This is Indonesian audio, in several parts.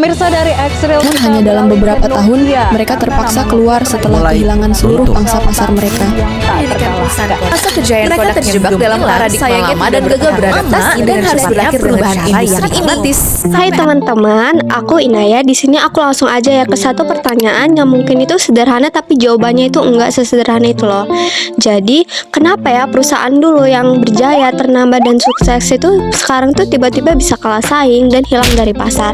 Pemirsa dari X-Reel Namun kita hanya dalam beralih beberapa ke tahun, Nokia, mereka karena terpaksa nama keluar Nokia setelah mulai kehilangan seluruh runtuh. pangsa pasar mereka. Masa kejayaan Mereka produknya terjebak belum dalam hilang, paradigma sayangnya lama tidak dan gagal bertahan beradaptasi lama dan harus cepatnya berakhir dengan perubahan cara yang industri ini. pragmatis. Hai teman-teman, aku Inaya. Di sini aku langsung aja ya ke satu pertanyaan yang mungkin itu sederhana tapi jawabannya itu enggak sesederhana itu loh. Jadi, kenapa ya perusahaan dulu yang berjaya, ternama dan sukses itu sekarang tuh tiba-tiba bisa kalah saing dan hilang dari pasar?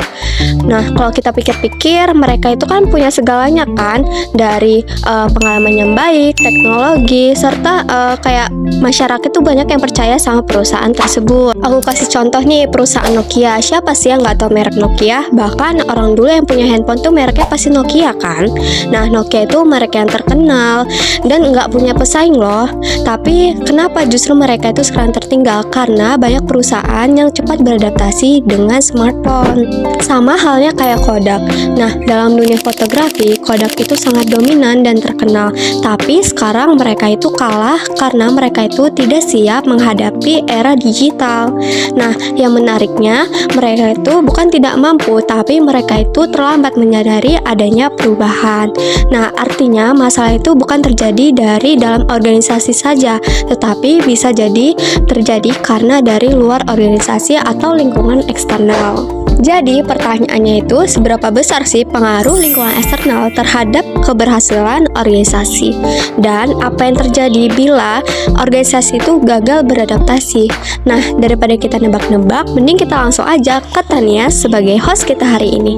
Nah, kalau kita pikir-pikir, mereka itu kan punya segalanya kan, dari pengalaman yang baik, teknologi, serta kayak masyarakat tuh banyak yang percaya sama perusahaan tersebut. Aku kasih contoh nih, perusahaan Nokia. Siapa sih yang nggak tahu merek Nokia? Bahkan orang dulu yang punya handphone tuh mereknya pasti Nokia kan. Nah, Nokia itu merek yang terkenal dan nggak punya pesaing loh. Tapi kenapa justru mereka itu sekarang tertinggal? Karena banyak perusahaan yang cepat beradaptasi dengan smartphone. Sama halnya kayak Kodak. Nah, dalam dunia fotografi, Kodak itu sangat dominan dan terkenal. Tapi sekarang mereka itu kalah karena mereka itu tidak siap menghadapi era digital. Nah, yang menariknya, mereka itu bukan tidak mampu, tapi mereka itu terlambat menyadari adanya perubahan. Nah, artinya masalah itu bukan terjadi dari dalam organisasi saja, tetapi bisa jadi terjadi karena dari luar organisasi atau lingkungan eksternal. Jadi pertanyaannya itu, seberapa besar sih pengaruh lingkungan eksternal terhadap keberhasilan organisasi? Dan apa yang terjadi bila organisasi itu gagal beradaptasi? Nah, daripada kita nebak-nebak, mending kita langsung aja ke Tania sebagai host kita hari ini.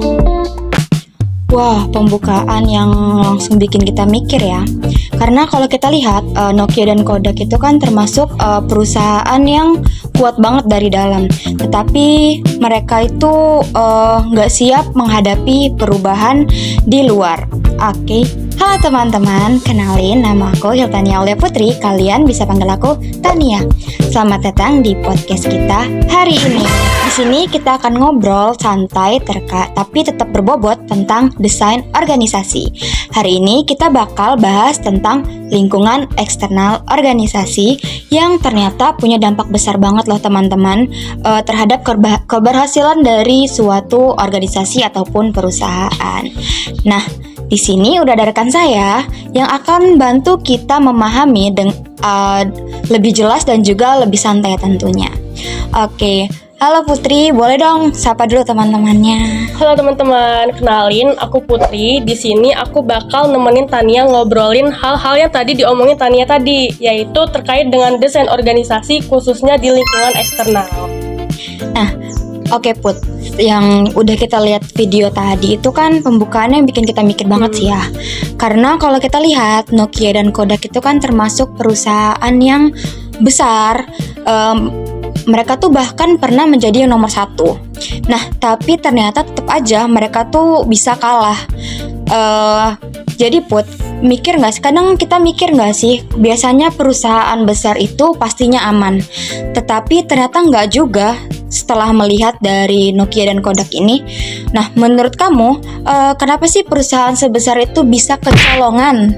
Wah, pembukaan yang langsung bikin kita mikir ya. Karena kalau kita lihat, Nokia dan Kodak itu kan termasuk perusahaan yang kuat banget dari dalam. Tetapi mereka itu nggak siap menghadapi perubahan di luar. Oke. Halo teman-teman, kenalin nama aku Hiltania Aulia Putri. Kalian bisa panggil aku Tania. Selamat datang di podcast kita hari ini. Di sini kita akan ngobrol santai tapi tetap berbobot tentang desain organisasi. Hari ini kita bakal bahas tentang lingkungan eksternal organisasi yang ternyata punya dampak besar banget loh teman-teman terhadap keberhasilan dari suatu organisasi ataupun perusahaan. Nah, di sini udah ada rekan saya yang akan bantu kita memahami lebih jelas dan juga lebih santai tentunya. Oke, halo Putri, boleh dong sapa dulu teman-temannya. Halo teman-teman, kenalin aku Putri. Di sini aku bakal nemenin Tania ngobrolin hal-hal yang tadi diomongin Tania tadi, yaitu terkait dengan desain organisasi khususnya di lingkungan eksternal. Nah, oke Put, yang udah kita lihat video tadi itu kan pembukaannya yang bikin kita mikir banget sih ya. Karena kalau kita lihat Nokia dan Kodak itu kan termasuk perusahaan yang besar. Mereka tuh bahkan pernah menjadi yang nomor 1. Nah, tapi ternyata tetap aja mereka tuh bisa kalah. Jadi Put, mikir nggak sih? Kadang kita mikir nggak sih, biasanya perusahaan besar itu pastinya aman. Tetapi ternyata nggak juga setelah melihat dari Nokia dan Kodak ini. Nah, menurut kamu, kenapa sih perusahaan sebesar itu bisa kecolongan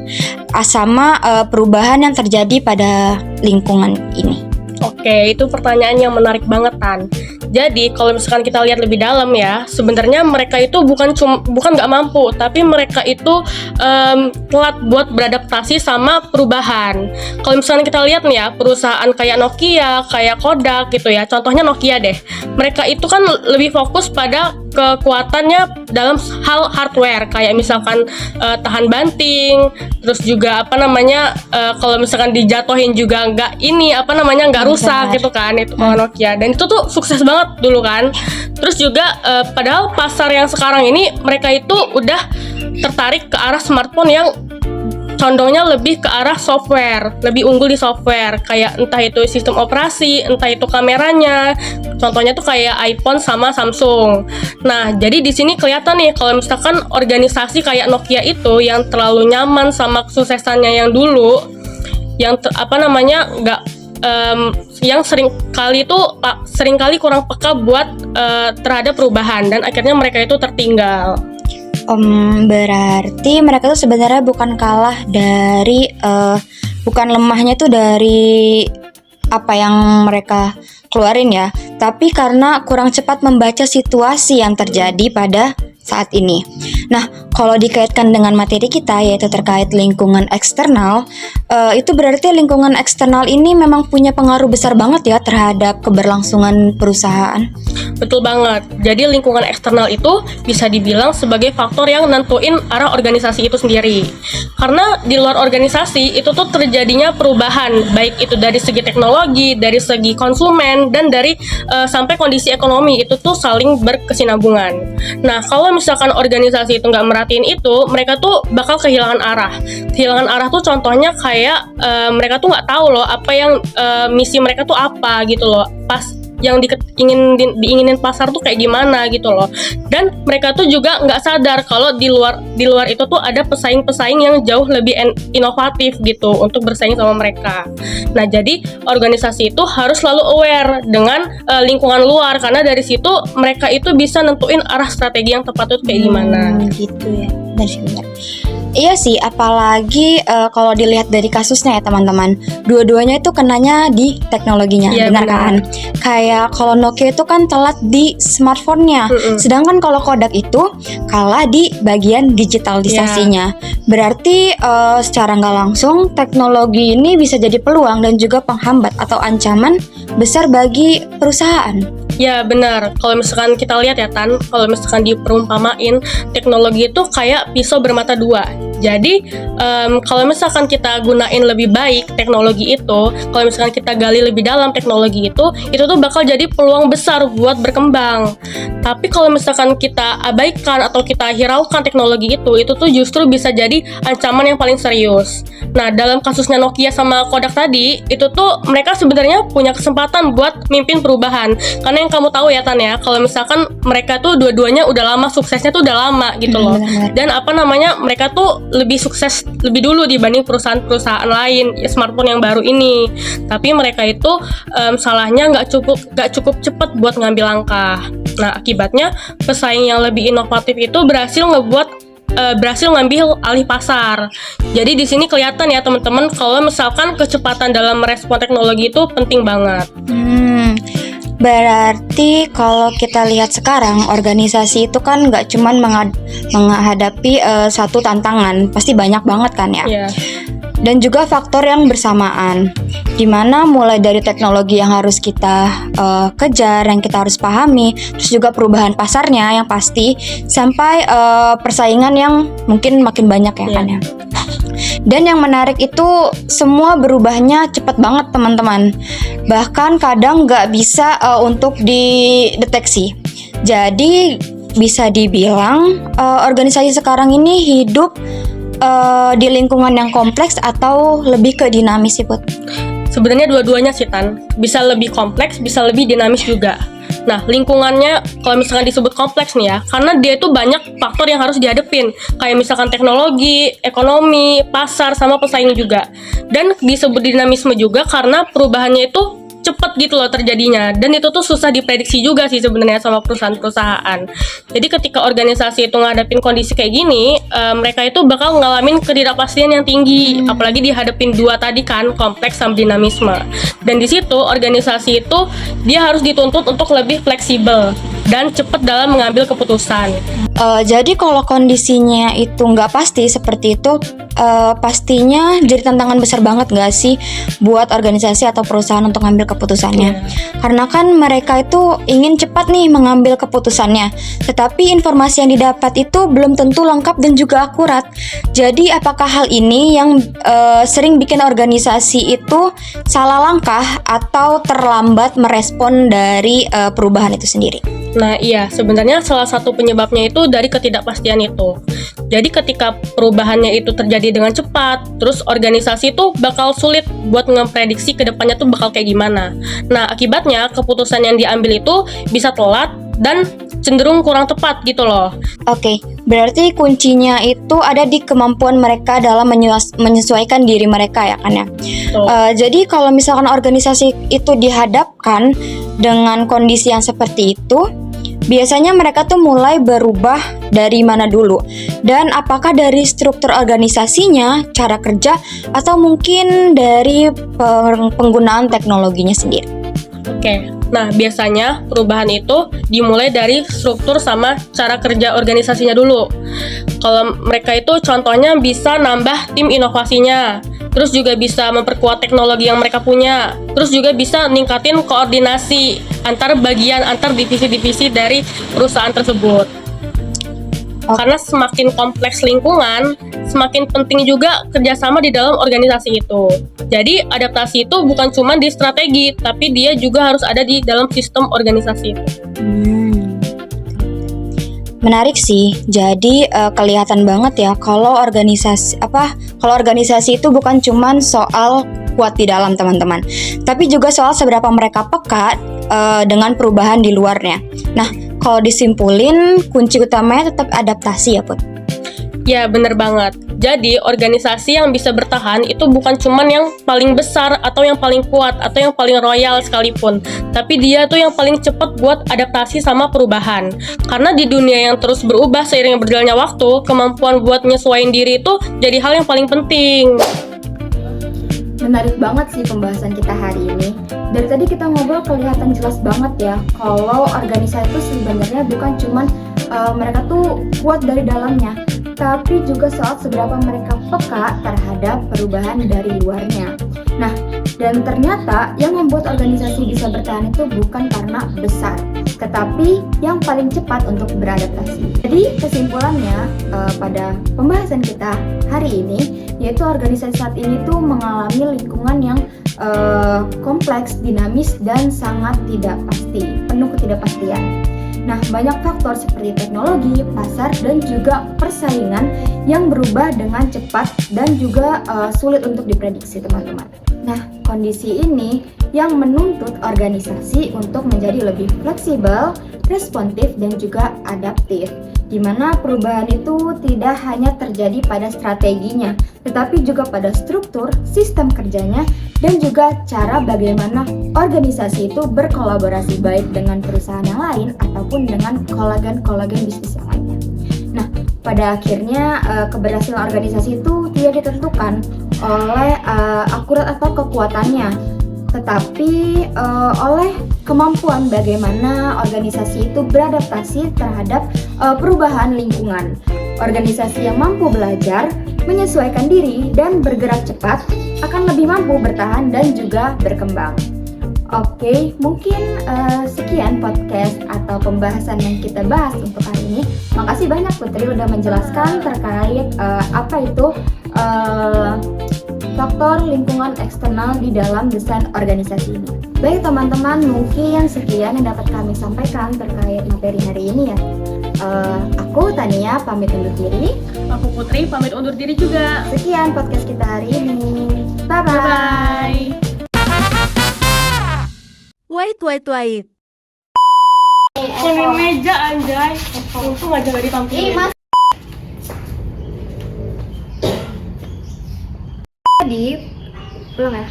sama perubahan yang terjadi pada lingkungan ini? Oke, itu pertanyaan yang menarik banget, Tan. Jadi, kalau misalkan kita lihat lebih dalam ya, sebenarnya mereka itu bukan nggak mampu, tapi mereka itu telat buat beradaptasi sama perubahan. Kalau misalkan kita lihat nih ya, perusahaan kayak Nokia, kayak Kodak gitu ya, contohnya Nokia deh. Mereka itu kan lebih fokus pada kekuatannya dalam hal hardware, kayak misalkan tahan banting, terus juga kalau misalkan dijatuhin juga nggak rusak gitu kan, itu kalau Nokia. Dan itu tuh sukses banget dulu kan. Terus juga padahal pasar yang sekarang ini mereka itu udah tertarik ke arah smartphone yang condongnya lebih ke arah software, lebih unggul di software, kayak entah itu sistem operasi, entah itu kameranya. Contohnya tuh kayak iPhone sama Samsung. Nah, jadi di sini kelihatan nih kalau misalkan organisasi kayak Nokia itu yang terlalu nyaman sama kesuksesannya yang dulu, yang yang seringkali kurang peka buat terhadap perubahan, dan akhirnya mereka itu tertinggal. Berarti mereka tuh sebenarnya bukan kalah dari bukan lemahnya tuh dari apa yang mereka keluarin ya, tapi karena kurang cepat membaca situasi yang terjadi pada saat ini. Nah, kalau dikaitkan dengan materi kita yaitu terkait lingkungan eksternal, itu berarti lingkungan eksternal ini memang punya pengaruh besar banget ya terhadap keberlangsungan perusahaan. Betul banget. Jadi lingkungan eksternal itu bisa dibilang sebagai faktor yang nentuin arah organisasi itu sendiri. Karena di luar organisasi itu tuh terjadinya perubahan, baik itu dari segi teknologi, dari segi konsumen, dan dari sampai kondisi ekonomi itu tuh saling berkesinambungan. Nah, kalau misalkan organisasi itu nggak merhatiin itu, mereka tuh bakal kehilangan arah. Kehilangan arah tuh contohnya kayak mereka tuh nggak tahu loh apa yang misi mereka tuh apa gitu loh. Pas yang diinginin pasar tuh kayak gimana gitu loh. Dan mereka tuh juga nggak sadar kalau di luar itu tuh ada pesaing-pesaing yang jauh lebih inovatif gitu untuk bersaing sama mereka. Nah, jadi organisasi itu harus selalu aware dengan lingkungan luar, karena dari situ mereka itu bisa nentuin arah strategi yang tepat itu kayak gimana. Gitu ya, benar sih, benar. Iya sih, apalagi kalau dilihat dari kasusnya ya teman-teman, dua-duanya itu kenanya di teknologinya, Iya, benar benar. kan? Kayak kalau Nokia itu kan telat di smartphone-nya, sedangkan kalau Kodak itu kalah di bagian digitalisasinya. Berarti secara nggak langsung teknologi ini bisa jadi peluang dan juga penghambat atau ancaman besar bagi perusahaan. Ya benar, kalau misalkan kita lihat ya Tan, kalau misalkan diperumpamain, teknologi itu kayak pisau bermata dua. Jadi kalau misalkan kita gunain lebih baik teknologi itu, kalau misalkan kita gali lebih dalam teknologi itu tuh bakal jadi peluang besar buat berkembang. Tapi kalau misalkan kita abaikan atau kita hiraukan teknologi itu tuh justru bisa jadi ancaman yang paling serius. Nah, dalam kasusnya Nokia sama Kodak tadi, itu tuh mereka sebenarnya punya kesempatan buat mimpin perubahan. Karena yang kamu tahu ya Tan ya, kalau misalkan mereka tuh dua-duanya udah lama, suksesnya tuh udah lama gitu loh. Benar-benar. Dan apa namanya, mereka tuh lebih sukses lebih dulu dibanding perusahaan-perusahaan lain ya, smartphone yang baru ini. Tapi mereka itu salahnya nggak cukup cepat buat ngambil langkah. Nah, akibatnya pesaing yang lebih inovatif itu berhasil ngambil alih pasar. Jadi di sini kelihatan ya teman-teman, kalau misalkan kecepatan dalam merespon teknologi itu penting banget. Berarti kalau kita lihat sekarang, organisasi itu kan nggak cuman menghadapi satu tantangan, pasti banyak banget kan ya. Iya. Dan juga faktor yang bersamaan, dimana mulai dari teknologi yang harus kita kejar, yang kita harus pahami, terus juga perubahan pasarnya yang pasti, sampai persaingan yang mungkin makin banyak ya kan ya. Dan yang menarik itu semua berubahnya cepat banget teman-teman. Bahkan kadang nggak bisa untuk dideteksi. Jadi bisa dibilang organisasi sekarang ini hidup di lingkungan yang kompleks atau lebih ke dinamis sih Put. Sebenarnya dua-duanya sih Tan, bisa lebih kompleks, bisa lebih dinamis juga. Nah, lingkungannya kalau misalkan disebut kompleks nih ya, karena dia itu banyak faktor yang harus dihadepin, kayak misalkan teknologi, ekonomi, pasar, sama pesaing juga. Dan disebut dinamisme juga karena perubahannya itu cepat gitu loh terjadinya, dan itu tuh susah diprediksi juga sih sebenarnya sama perusahaan-perusahaan. Jadi ketika organisasi itu ngadepin kondisi kayak gini, mereka itu bakal ngalamin ketidakpastian yang tinggi, apalagi dihadapin dua tadi kan, kompleks sama dinamisme. Dan di situ organisasi itu dia harus dituntut untuk lebih fleksibel dan cepat dalam mengambil keputusan. Jadi kalau kondisinya itu nggak pasti seperti itu, pastinya jadi tantangan besar banget nggak sih buat organisasi atau perusahaan untuk ngambil keputusannya. Karena kan mereka itu ingin cepat nih mengambil keputusannya, tetapi informasi yang didapat itu belum tentu lengkap dan juga akurat. Jadi apakah hal ini yang sering bikin organisasi itu salah langkah atau terlambat merespon dari perubahan itu sendiri? Nah iya, sebenarnya salah satu penyebabnya itu dari ketidakpastian itu. Jadi ketika perubahannya itu terjadi dengan cepat, terus organisasi itu bakal sulit buat ngeprediksi ke depannya tuh bakal kayak gimana. Nah akibatnya keputusan yang diambil itu bisa telat dan cenderung kurang tepat gitu loh. Oke, berarti kuncinya itu ada di kemampuan mereka dalam menyesuaikan diri mereka ya kan ya. Jadi kalau misalkan organisasi itu dihadapkan dengan kondisi yang seperti itu, biasanya mereka tuh mulai berubah dari mana dulu? Dan apakah dari struktur organisasinya, cara kerja, atau mungkin dari penggunaan teknologinya sendiri? Oke, Nah, biasanya perubahan itu dimulai dari struktur sama cara kerja organisasinya dulu. Kalau mereka itu contohnya bisa nambah tim inovasinya, terus juga bisa memperkuat teknologi yang mereka punya, terus juga bisa ningkatin koordinasi antar bagian, antar divisi-divisi dari perusahaan tersebut. Karena semakin kompleks lingkungan, semakin penting juga kerjasama di dalam organisasi itu. Jadi adaptasi itu bukan cuma di strategi, tapi dia juga harus ada di dalam sistem organisasi itu. Menarik sih. Jadi kelihatan banget ya kalau organisasi itu bukan cuman soal kuat di dalam teman-teman, tapi juga soal seberapa mereka peka dengan perubahan di luarnya. Nah, kalau disimpulin kunci utamanya tetap adaptasi ya, Put. Ya, bener banget. Jadi, organisasi yang bisa bertahan itu bukan cuman yang paling besar atau yang paling kuat atau yang paling royal sekalipun, tapi dia tuh yang paling cepat buat adaptasi sama perubahan. Karena di dunia yang terus berubah seiring berjalannya waktu, kemampuan buat nyesuaiin diri itu jadi hal yang paling penting. Menarik banget sih pembahasan kita hari ini. Dari tadi kita ngobrol kelihatan jelas banget ya kalau organisasi itu sebenarnya bukan cuman mereka tuh kuat dari dalamnya, tapi juga soal seberapa mereka peka terhadap perubahan dari luarnya. Nah, dan ternyata yang membuat organisasi bisa bertahan itu bukan karena besar, tetapi yang paling cepat untuk beradaptasi. Jadi kesimpulannya pada pembahasan kita hari ini, yaitu organisasi saat ini tuh mengalami lingkungan yang kompleks, dinamis, dan sangat tidak pasti, penuh ketidakpastian. Nah, banyak faktor seperti teknologi, pasar, dan juga persaingan yang berubah dengan cepat dan juga sulit untuk diprediksi, teman-teman. Nah, kondisi ini yang menuntut organisasi untuk menjadi lebih fleksibel, responsif, dan juga adaptif, di mana perubahan itu tidak hanya terjadi pada strateginya, tetapi juga pada struktur, sistem kerjanya, dan juga cara bagaimana organisasi itu berkolaborasi baik dengan perusahaan yang lain ataupun dengan kolagen-kolagen bisnis yang lainnya. Nah, pada akhirnya keberhasilan organisasi itu tidak ditentukan oleh akurat atau kekuatannya, tetapi oleh kemampuan bagaimana organisasi itu beradaptasi terhadap perubahan lingkungan. Organisasi yang mampu belajar, menyesuaikan diri, dan bergerak cepat akan lebih mampu bertahan dan juga berkembang. Oke, mungkin sekian podcast atau pembahasan yang kita bahas untuk hari ini. Makasih banyak Putri udah menjelaskan terkait apa itu faktor lingkungan eksternal di dalam desain organisasi ini. Baik teman-teman, mungkin sekian yang dapat kami sampaikan terkait materi hari ini ya. Aku Tania pamit undur diri. Aku Putri pamit undur diri juga. Sekian podcast kita hari ini. Bye-bye. Bye-bye. Wait. Kuning meja anjay. Untung aja gak ditampilin. Tadi pulang ya.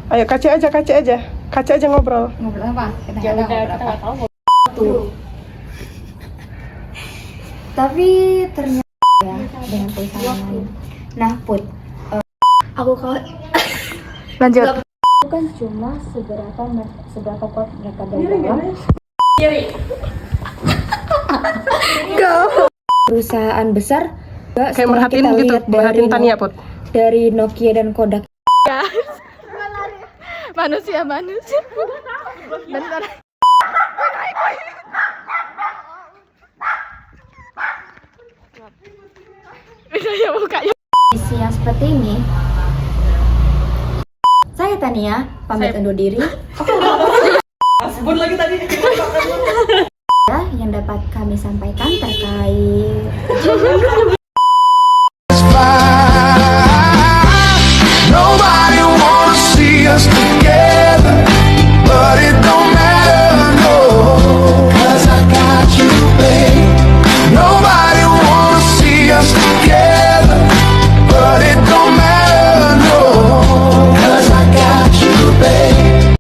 Ayo kaca aja ngobrol. Ngobrol apa? Ya udah, kita nggak tahu. Tuh. Tapi ternyata ya dengan perusahaan lain. Nah, Put, aku kalau Lanjut. bukan cuma seberapa kuat mereka dari dalam Kiri. perusahaan besar. Kayak merhatiin gitu, merhatiin Tania, Put. Dari Nokia dan Kodak. Manusia. Bentar. Bisa ya bukanya. Kondisi yang seperti ini. Saya Tania, pamit undur diri. Sebut lagi tadi. Yang dapat kami sampaikan terkait